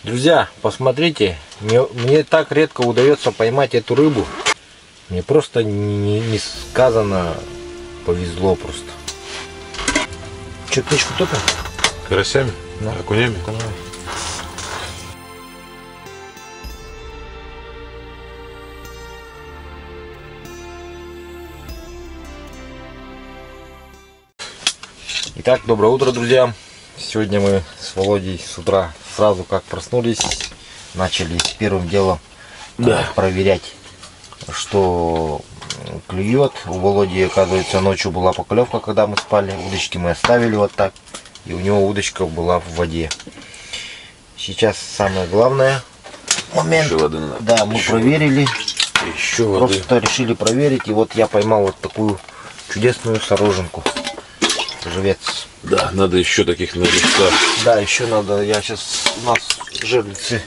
Друзья, посмотрите, мне так редко удается поймать эту рыбу. Мне просто несказанно повезло просто. Че, птичку топим? Карасями? Да. Окунями? Давай. Итак, доброе утро, друзья. Сегодня мы с Володей с утра сразу как проснулись, начали первым делом проверять, что клюет. У Володи, оказывается, ночью была поклевка, когда мы спали. Удочки мы оставили вот так, и у него удочка была в воде. Сейчас самое главное момент. Да, мы проверили. Еще воды. Просто решили проверить, и вот я поймал вот такую чудесную сороженку. Живец. Да, надо еще таких наличка. Да, еще надо. Я сейчас у нас жерлицы.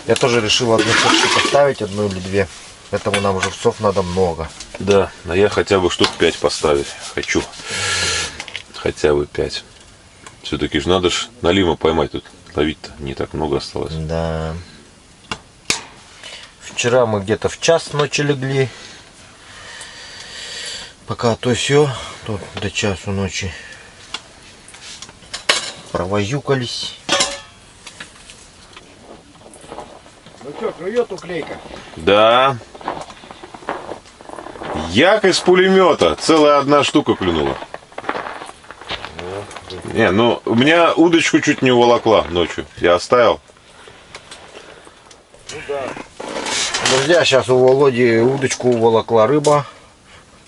Я тоже решил одну сошку поставить, одну или две. Поэтому нам живцов надо много. Да, а я хотя бы штук 5 поставить хочу. Хотя бы 5. Все-таки же надо ж налима поймать. Тут ловить-то не так много осталось. Да. Вчера мы где-то в час ночи легли. Пока то все, тут до часу ночи провозюкались. Ну что, клюет уклейка? Да. Як из пулемета. Целая одна штука клюнула. Не, ну у меня удочку чуть не уволокла ночью. Я оставил. Ну да. Друзья, сейчас у Володи удочку уволокла рыба.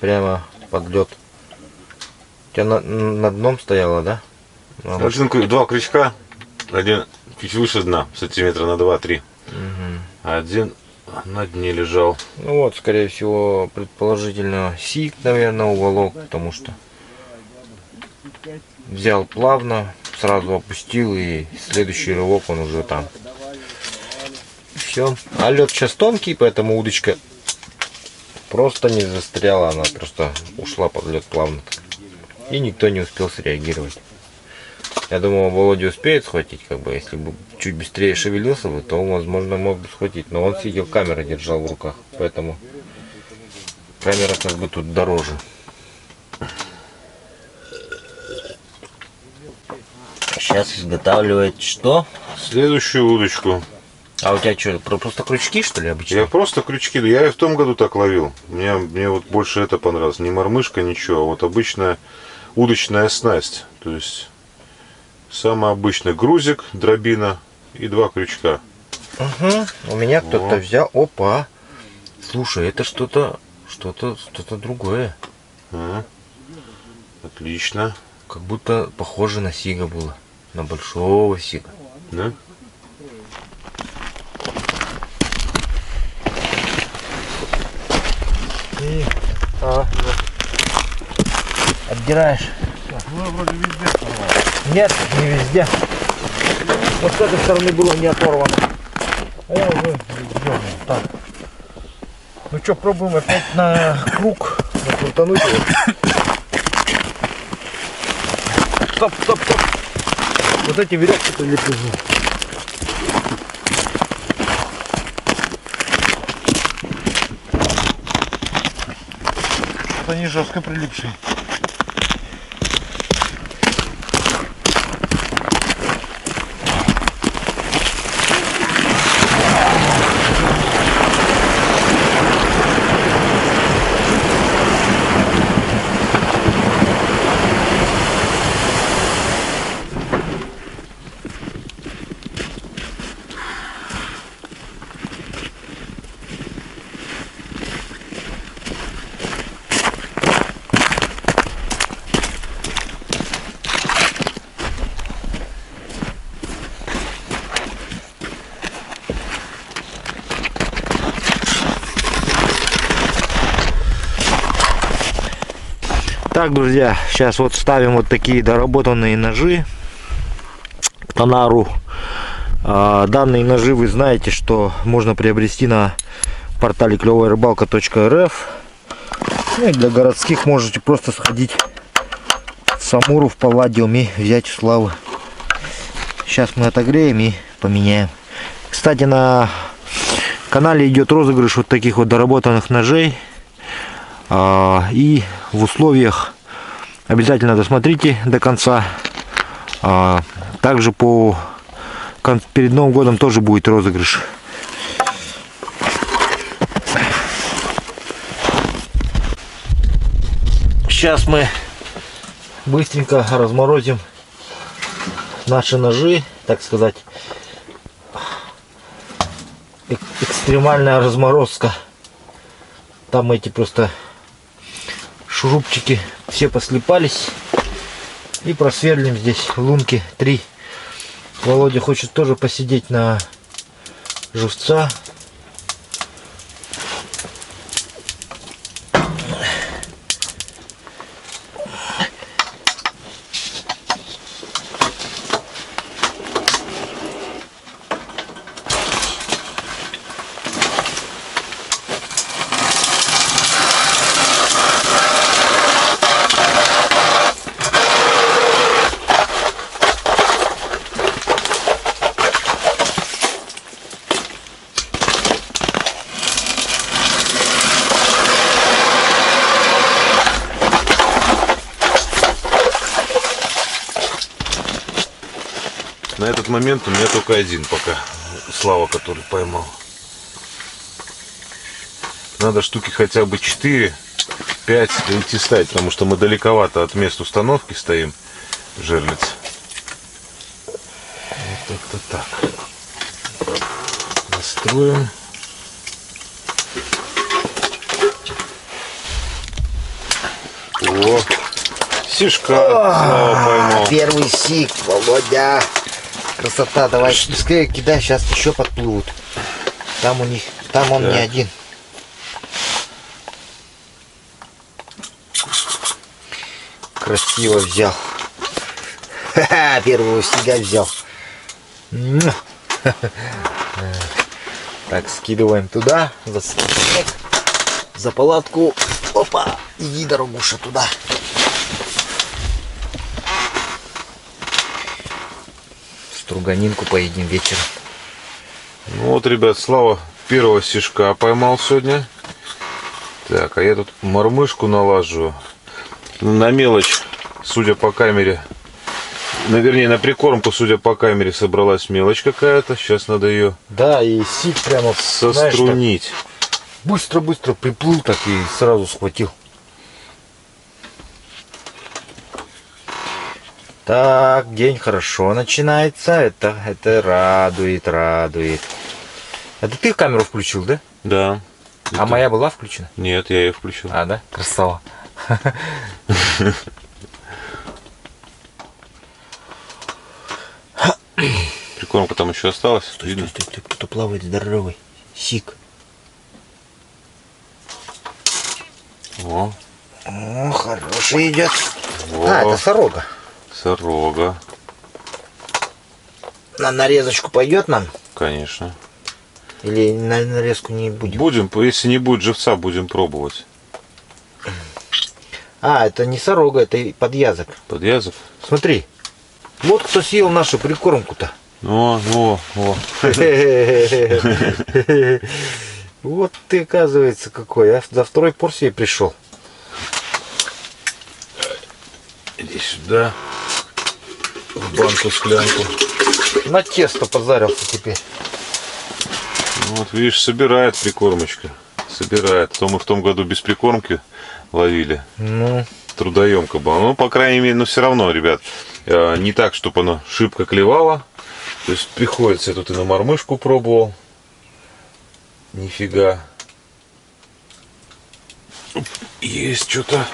Прямо под лед. У тебя на дном стояла, да? Два крючка. Один чуть выше дна, сантиметра на 2-3. Угу. Один на дне лежал. Ну вот, скорее всего, предположительно сик, наверное, уволок, потому что взял плавно, сразу опустил, и следующий рывок он уже там. Все. А лед сейчас тонкий, поэтому удочка просто не застряла, она просто ушла под лед плавно. И никто не успел среагировать. Я думал, Володя успеет схватить, как бы, если бы чуть быстрее шевелился бы, то он, возможно, мог бы схватить. Но он сидел, камеру держал в руках, поэтому камера как бы тут дороже. Сейчас изготавливает что? Следующую удочку. А у тебя что, просто крючки, что ли, обычно? Я просто крючки, я и в том году так ловил. Мне вот больше это понравилось. Не мормышка, ничего, а вот обычная удочная снасть. То есть самый обычный грузик, дробина и 2 крючка. Угу. У меня кто-то взял. Опа! Слушай, это что-то другое. Отлично. Как будто похоже на сига было. На большого сига. Да? Отдираешь. Ну, вроде везде оторвал. Нет, не везде. Вот с этой стороны было не оторвано. А я уже дернул. Так. Ну что, пробуем опять на круг. Накрутануть его. Стоп. Вот эти веревки прилипли. Вот они жестко прилипшие. Так, друзья, сейчас вот ставим вот такие доработанные ножи к тонару. Данные ножи вы знаете, что можно приобрести на портале клёвая-рыбалка.рф. Ну и для городских можете просто сходить в Самуру, в Палладиум и взять у Славы. Сейчас мы отогреем и поменяем. Кстати, на канале идет розыгрыш вот таких вот доработанных ножей. И в условиях обязательно досмотрите до конца. Также перед Новым годом тоже будет розыгрыш. Сейчас мы быстренько разморозим наши ножи, так сказать. Экстремальная разморозка. Там эти просто шурупчики все послипались. И просверлим здесь лунки 3. Володя хочет тоже посидеть на живца. На этот момент у меня только один пока. Слава, который поймал. Надо штуки хотя бы 4-5 идти ставить, потому что мы далековато от места установки стоим. Жерлиц. Вот как-то так. Настроим. О, сишка. Слава поймал. Первый сик, Володя. Красота, давай быстрее кидай, сейчас еще подплывут. Там у них, там он так. не один. Красиво взял. Ха-ха, первого сига взял. Так, скидываем туда, за снег, за палатку. Опа, иди, дорогуша, туда. Струганинку поедим вечером. Ну вот, ребят, Слава первого сишка поймал сегодня. Так, а я тут мормышку налаживаю. На мелочь, судя по камере, вернее, на прикормку, судя по камере, собралась мелочь какая-то. Сейчас надо ее, да, и сик прямо сострунить. Быстро-быстро приплыл так и сразу схватил. Так, день хорошо начинается. Это радует. Это ты камеру включил, да? Да. А моя была включена? Нет, я ее включил. А, да? Красава. Прикормка там еще осталась. Стой, кто плавает здоровый. Сик. О, хороший идет. Во. А, это сорога. Сорога. На нарезочку пойдет нам? Конечно. Или на нарезку не будем? Будем, если не будет живца, будем пробовать. А, это не сорога, это подъязок. Подъязок? Смотри. Вот кто съел нашу прикормку-то. Во. Вот ты, оказывается, какой. Я за второй порцией пришел. Иди сюда. В банку, склянку. На тесто позарился теперь. Вот видишь, собирает прикормочка. Собирает. То мы в том году без прикормки ловили. Ну. Трудоемко было. Ну, по крайней мере, но все равно, ребят, не так, чтобы оно шибко клевало. То есть приходится, я тут и на мормышку пробовал. Нифига. Есть что-то.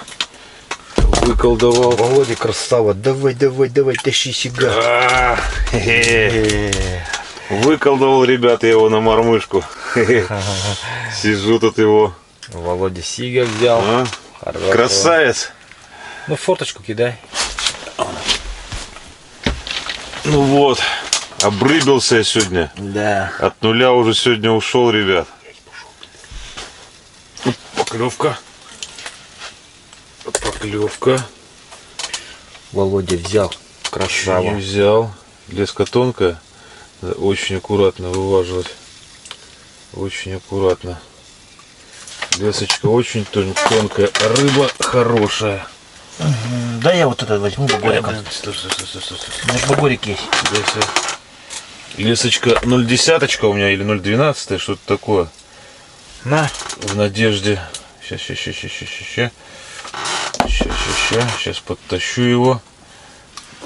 Выколдовал. Володя, красава. Давай, тащи сига. Выколдовал, ребят, я его на мормышку. Сижу тут его. Володя сига взял. Красавец. Ну, форточку кидай. Ну вот, обрыбился я сегодня. Да. От нуля уже сегодня ушел, ребят. Поклевка. Поклевка. Володя взял. Красава. Не взял. Леска тонкая. Очень аккуратно вываживать. Очень аккуратно. Лесочка очень тонкая. Рыба хорошая. Да я вот этот возьму багориком. Стой. У меня же багорик есть. Лесочка 0,10 у меня или 0,12, что-то такое. На. В надежде. Сейчас подтащу его.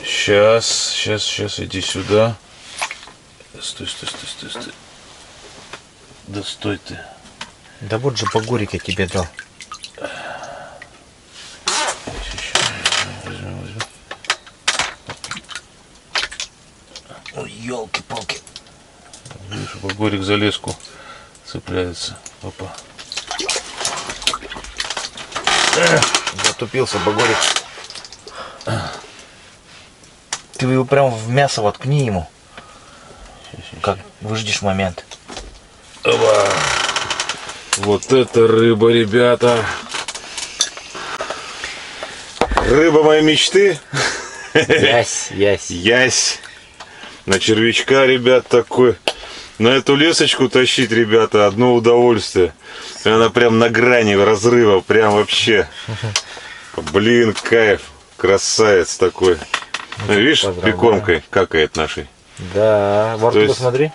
Сейчас, иди сюда. Стой. Да стой ты. Да вот же багорик я тебе дал. Возьму. Ой, елки-палки. Видишь, багорик за леску цепляется. Опа. Затупился багорик. Ты его прям в мясо воткни ему. Как выждешь момент. Опа. Вот это рыба, ребята. Рыба моей мечты. Ясь. Ясь. На червячка, ребят, такой. На эту лесочку тащить, ребята, одно удовольствие. Она прям на грани разрыва. Прям вообще. Блин, кайф. Красавец такой. Видишь, прикормкой какает нашей. Да, во рту посмотри.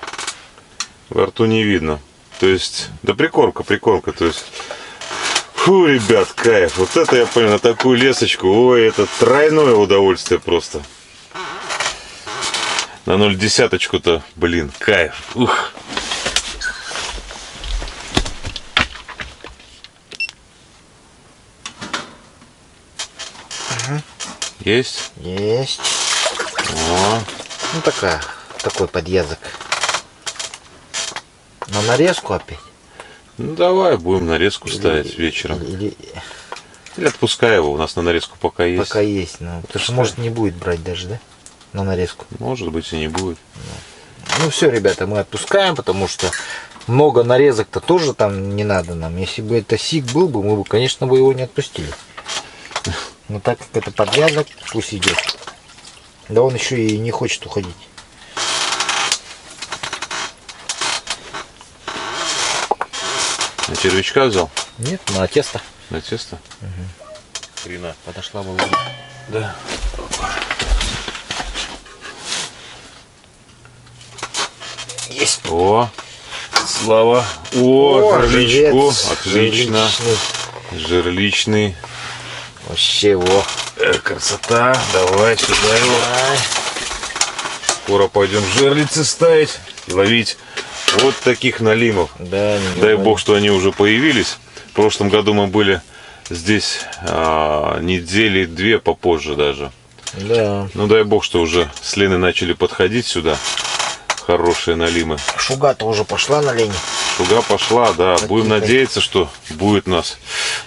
Во рту не видно. То есть, да прикормка. То есть, фу, ребят, кайф. Вот это я понял, на такую лесочку. Ой, это тройное удовольствие просто. На 0,10-то, блин, кайф. Ух. Есть? Есть. О. Ну такой подъязок. На нарезку опять? Ну давай будем нарезку ставить вечером. Или отпускай его, у нас на нарезку пока есть. Пока есть, ну, потому что может не будет брать даже, да? На нарезку. Может быть и не будет. Ну все, ребята, мы отпускаем, потому что много нарезок-то тоже там не надо нам. Если бы это сик был бы, мы бы, конечно, бы его не отпустили. Но так как это подвязок, пусть идет. Да он еще и не хочет уходить. На червячка взял? Нет, на тесто. На тесто? Угу. Хрена. Подошла Володя. Да. Есть. О, Слава. О, жерличку. Отлично. Жерличный. Вообще, во. Красота. Давай сюда его. Скоро пойдем жерлицы ставить и ловить вот таких налимов. Да, дай бог, что они уже появились. В прошлом году мы были здесь недели две попозже даже. Да. Ну дай бог, что уже с Леной начали подходить сюда. Хорошие налимы. Шуга-то уже пошла на Лене. Шуга пошла, да. Будем надеяться, что будет у нас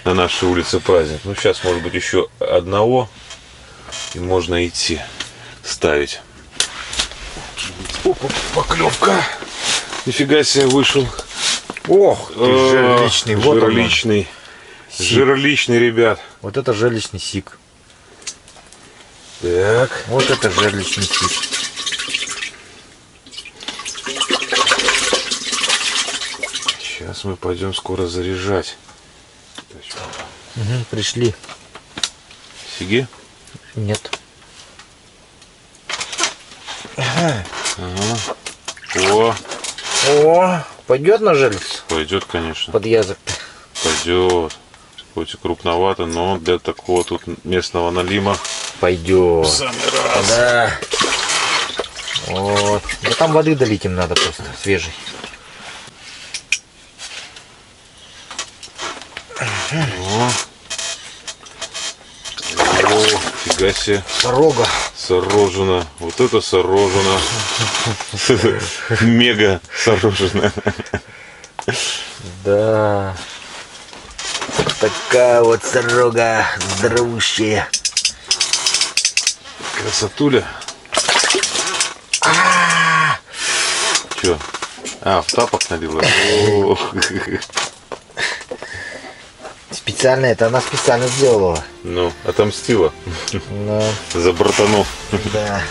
на нашей улице праздник. Ну сейчас, может быть, еще одного. И можно идти ставить. Опа, поклевка. Нифига себе вышел. Ох, ты жерличный. Вот жерличный. Жерличный, ребят. Вот это жерличный сик. Так. Вот это жерличный сик. Сейчас мы пойдем скоро заряжать. Угу, пришли. Сиги? Нет. Ага. О. О, пойдет на жерлицу? Пойдет, конечно. Подъязок-то. Пойдет. Хоть и крупновато, но для такого тут местного налима пойдет. Самый раз. Да. Вот. Да там воды долить им надо просто, свежей. О, фига себе. Сорога. Сорожена. Вот это сорожена. Мега сорожена. Да. Такая вот сорога здоровущая. Красотуля. Че? В тапок налила. Специально это она специально сделала. Ну, отомстила. Но... За братанов. Да.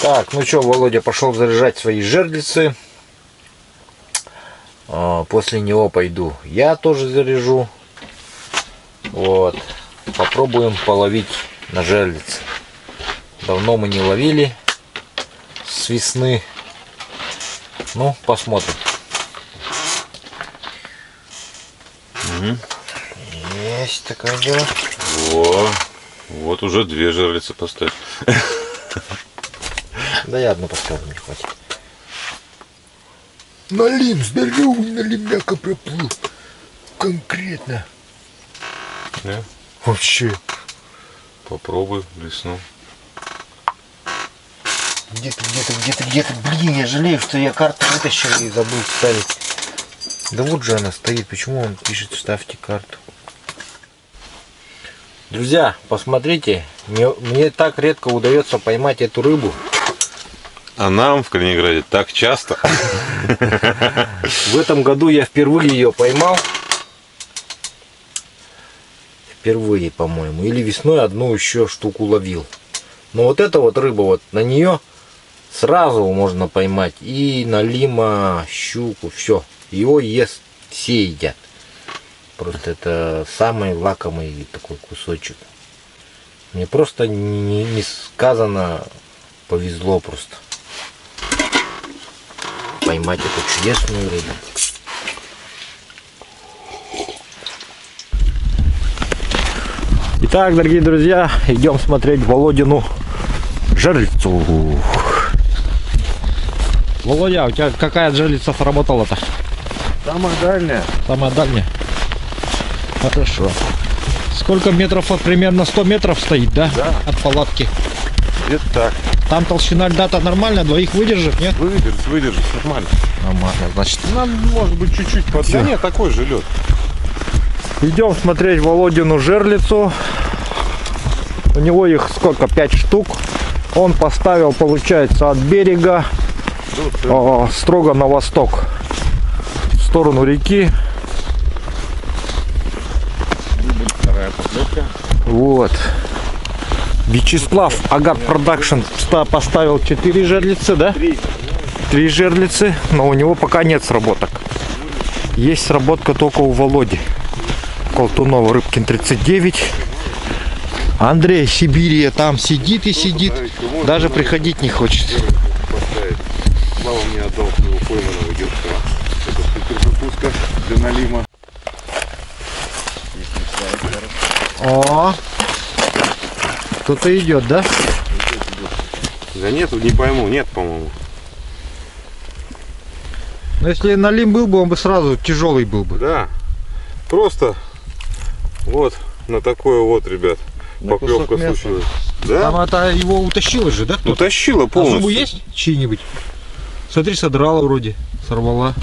Так, ну что, Володя пошел заряжать свои жерлицы. После него пойду я тоже заряжу. Вот. Попробуем половить на жерлицы. Давно мы не ловили с весны. Ну, посмотрим. Есть такое дело. Во, вот уже 2 жерлицы поставь. Да я одну поставлю, не хватит. Налим, здоровый налимяка проплыл. Конкретно. Да? Вообще. Попробуй лесну. Где-то. Блин, я жалею, что я карту вытащил и забыл ставить. Да вот же она стоит. Почему он пишет ставьте карту? Друзья, посмотрите. Мне так редко удается поймать эту рыбу. А нам в Калининграде так часто. В этом году я впервые ее поймал. Впервые, по-моему. Или весной одну еще штуку ловил. Но вот эта вот рыба, вот на нее сразу можно поймать. И налима, щуку, все. Его ест, все едят. Просто это самый лакомый такой кусочек. Мне просто несказанно повезло просто поймать эту чудесную рыбу. Итак, дорогие друзья, идем смотреть Володину жерлицу. Володя, у тебя какая жерлица сработала-то? Самая дальняя. Самая дальняя. Хорошо. Сколько метров? Вот примерно 100 метров стоит, да? Да. От палатки. Где-то так. Там толщина льда-то нормальная, двоих выдержит, нет? Выдержит, нормально. Нормально, значит. Нам может быть чуть-чуть под... Да нет, такой же лед. Идем смотреть Володину жерлицу. У него их сколько? 5 штук. Он поставил, получается, от берега строго на восток, в сторону реки. Вторая поклевка. Вот. Вячеслав Агат Продакшн поставил 4 жерлицы, да? 3 жерлицы, но у него пока нет сработок. Есть сработка только у Володи. Колтунова, Рыбкин 39. Андрей Сибирия там сидит и сидит. Даже приходить не хочет. Слава мне отдал своего пойманного герка. Это супер запуска для налима. О, кто-то идет, да? Да нет, не пойму, нет, по-моему. Но если налим был бы, он бы сразу тяжелый был бы. Да. Просто вот на такое вот, ребят, поклевка случилась. Да? Там это его утащило же, да? Утащила А полностью. зубы есть чьи-нибудь? Смотри, содрала вроде, сорвала.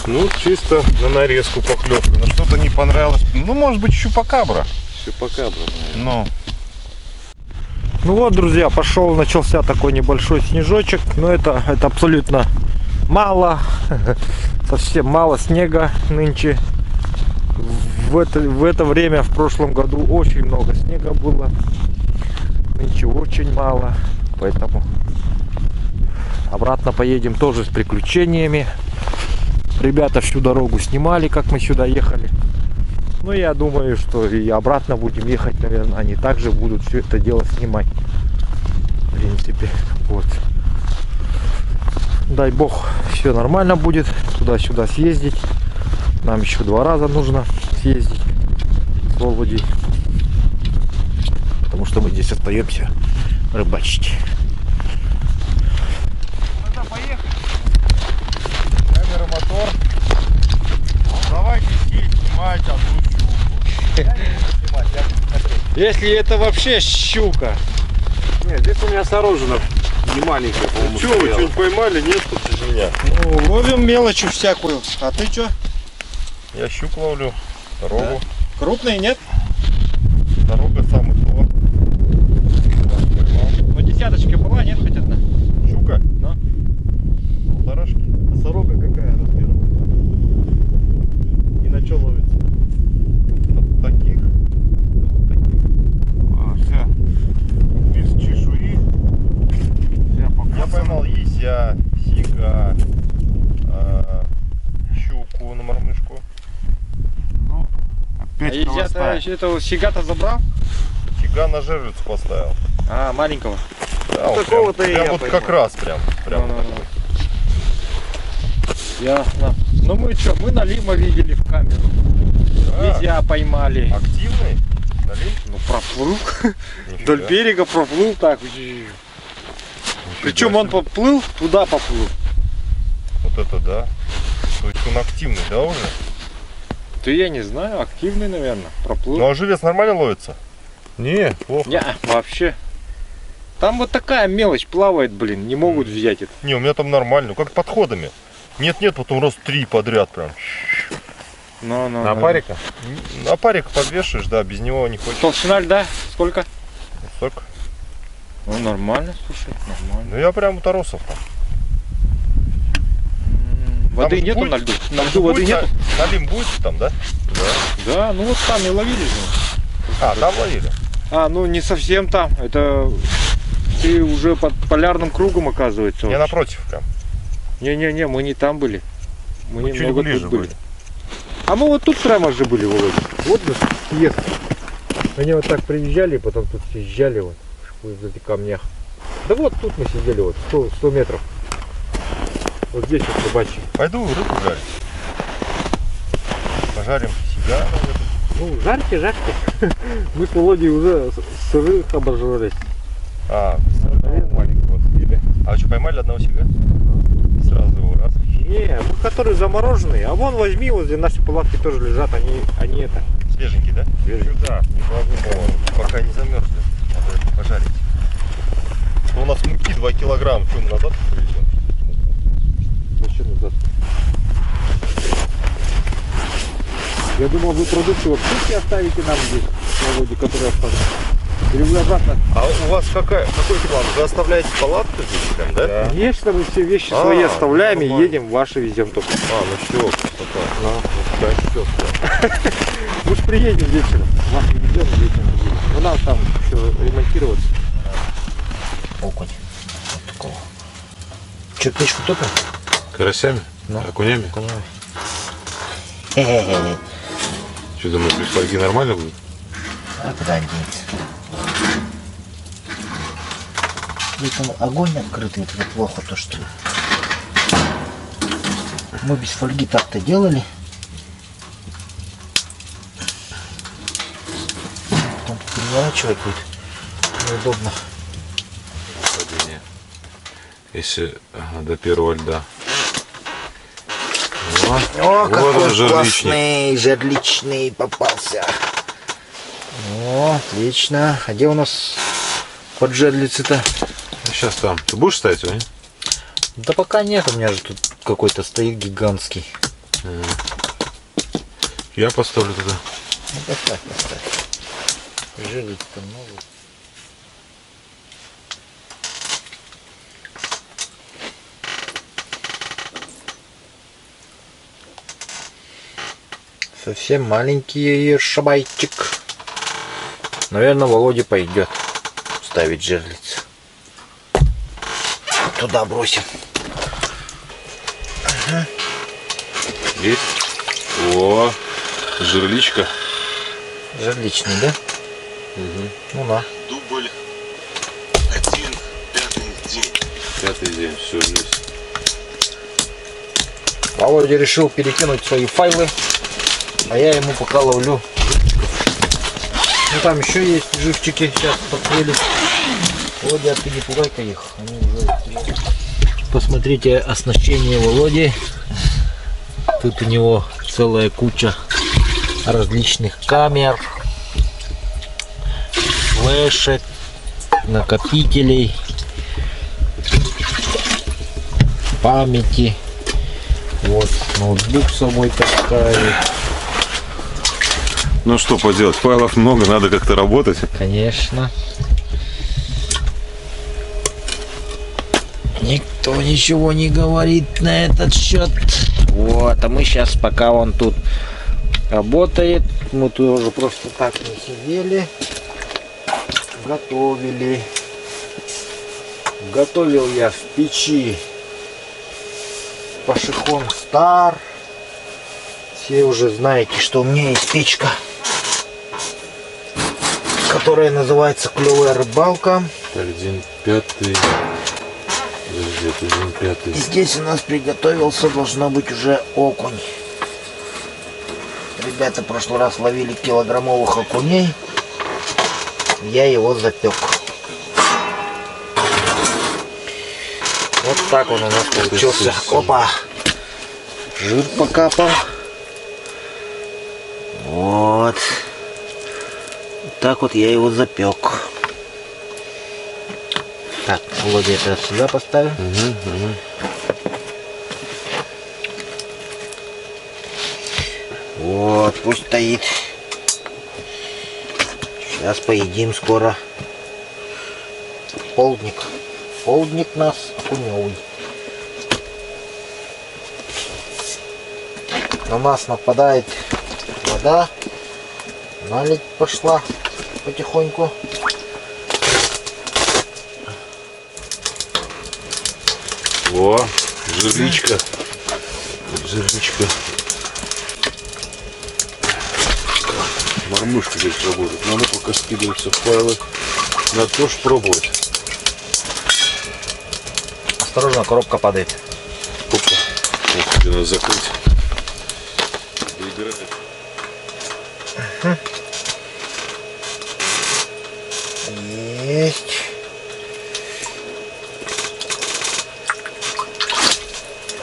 Ну, чисто на нарезку поклевка. Но что-то не понравилось. Ну, может быть, щупакабра. Щупакабра, Ну. Ну вот, друзья, начался такой небольшой снежочек. Но это абсолютно мало. Совсем мало снега нынче. В это время, в прошлом году, очень много снега было. Нынче очень мало. Поэтому обратно поедем тоже с приключениями. Ребята всю дорогу снимали, как мы сюда ехали. Ну, я думаю, что и обратно будем ехать, наверное, они также будут все это дело снимать. В принципе, вот. Дай бог, все нормально будет. Туда-сюда съездить. Нам еще 2 раза нужно съездить с Володей. Потому что мы здесь остаемся рыбачить. Надо поехать. Камера, мотор. Давайте снимать одну щуку. Если это вообще щука. Нет, здесь у меня осторожно. Не маленькая, по-моему. Что, вы что-нибудь поймали? Нет, тут тяжелее. Ну, ловим мелочь всякую. А ты что? Я щук ловлю. Дорогу. Да. Крупный, нет? Дорога самый плох. Ну, десяточка была, нет, хоть одна? Щука? Ну. Полторашки. Носорога какая размер? И на что ловится? От таких до вот таких. Вся без чешуи. Это сигата забрал? Сига на жерлицу поставил. А, маленького. Да, он такого-то прям, и прям я вот пойму. как раз прям. Ясно. Ну мы что, мы налима видели в камеру. Нельзя поймали. Активный? Налим? Ну проплыл. Нифига. Вдоль берега проплыл так. Нифига Причем он себе. поплыл, туда поплыл. Вот это да. То есть он активный, да, уже? Да я не знаю, активный, наверное. Проплыл. Ну а живец нормально ловится? Не, плохо. Не, вообще. Там вот такая мелочь плавает, блин, не могут взять это. Не, у меня там нормально, ну как подходами. Нет, потом раз 3 подряд прям. На парика? На парика подвешиваешь, да, без него не хочешь. Толщина льда сколько? Столько. Ну нормально, слушай, нормально. Ну я прям у торосов там. Воды же нету будет- на льду? На Там льду воды будет нету? Налим будет там, да? Да, ну вот там и ловили же. А, там ловили? А, ну не совсем там. Это ты уже под полярным кругом, оказывается. Я вообще. напротив прям. Не-не-не, мы не там были. Мы Мы чуть немного ближе тут были. были. А мы вот тут прямо же были, Володя. Вот наш съезд. Они вот так приезжали, потом тут съезжали вот в этих камнях. Да вот тут мы сидели, вот 100 метров. Вот здесь вот рыбачим. Пойду рыбу жарить. Пожарим себя, наверное. Ну, жарьте. Мы с Володей уже сырых обожрались. А, маленького сбили. А вы что, поймали одного сига? Сразу его раз. Не, ну которые замороженные. А вон возьми, возле нашей палатки тоже лежат, они это. Свеженький, да? Свеженький. Да, не могу. Пока не замерзли. Надо пожарить. Ну, у нас муки 2 килограмма. Что, мы назад повезем? Зачем назад? Я думал, вы продукты вообще оставите нам здесь, Володя, которые остались. Или вы обратно? А у вас какой план? Вы оставляете палатку здесь прям, да? Конечно, мы все вещи А, свои оставляем и нормально. едем, ваши везем только. А, ну все, Да, все. Мы же приедем вечером. Вас везем вечером. Ну нам там еще ремонтироваться. Окунь. Такого. Черточку топим? Карасями? Ну. Окунями? Что думаешь, без фольги нормально будет? А куда деться? Там огонь открытый, это плохо, то что мы без фольги так-то делали. Потом переворачивать будет неудобно. Падение. Если до первого льда. О, вот какой он, жерличник. классный, жерличный попался. О, отлично. А где у нас под жерлицы-то? Сейчас там. Ты будешь ставить его? Да пока нет, у меня же тут какой-то стоит гигантский. Я поставлю туда. Ну, поставь. Жерлиц-то много. Совсем маленький шабайчик. Наверное, Володя пойдет ставить жерлиц. Туда бросим. Ага. Есть. О, жерличка. Жерличный, да? Угу. Ну на. Дубль 1, 5-й день. 5-й день, все есть. Володя решил перекинуть свои файлы, а я ему пока ловлю живчиков. Ну там еще есть живчики, сейчас подстрели. Володя, ты не пугай-ка их, они уже... Посмотрите оснащение Володи. Тут у него целая куча различных камер, флешек, накопителей, памяти. Вот ноутбук с собой таскает. Ну что поделать, файлов много, надо как-то работать. Конечно. Никто ничего не говорит на этот счет. Вот, а мы сейчас, пока он тут работает, мы тоже просто так не сидели, готовили. Готовил я в печи Пашихон Стар. Все уже знаете, что у меня есть печка которая называется «Клевая рыбалка». Так, день пятый. Подожди, это день пятый. И здесь у нас приготовился, должно быть, уже окунь. Ребята в прошлый раз ловили килограммовых окуней. Я его запек. Вот так он у нас получился. Опа! Жир покапал. Вот. Так вот я его запек. Так, Володя, это сюда поставим. Вот, пусть стоит. Сейчас поедим скоро. Полдник. Полдник у нас окуневый. На нас нападает вода. Наледь пошла потихоньку. О, жерличка. Жерличка. Мормышка здесь работает. Надо пока скидываются файлы. Надо тоже пробовать. Осторожно, коробка падает. Опа. Вот тебе надо закрыть. Доиграть. Есть.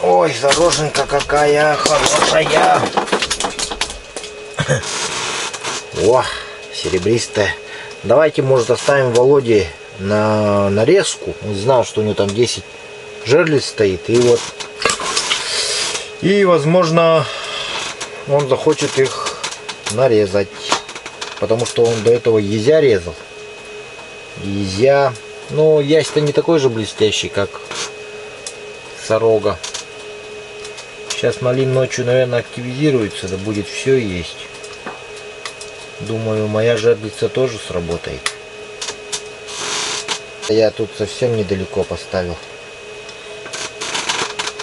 Ой, зароженка какая хорошая. О, серебристая. Давайте, может, оставим Володе на нарезку. Он знал, что у него там 10 жерлиц стоит. И вот. И, возможно, он захочет их нарезать. Потому что он до этого езя резал. Езя. Ну, ясь-то не такой же блестящий, как сорога. Сейчас малин ночью, наверное, активизируется, да будет все есть. Думаю, моя жерлица тоже сработает. Я тут совсем недалеко поставил.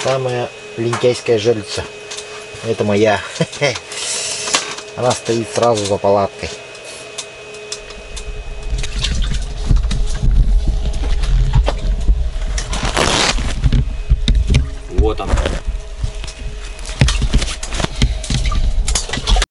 Самая лентяйская жерлица. Это моя. Она стоит сразу за палаткой. Вот она.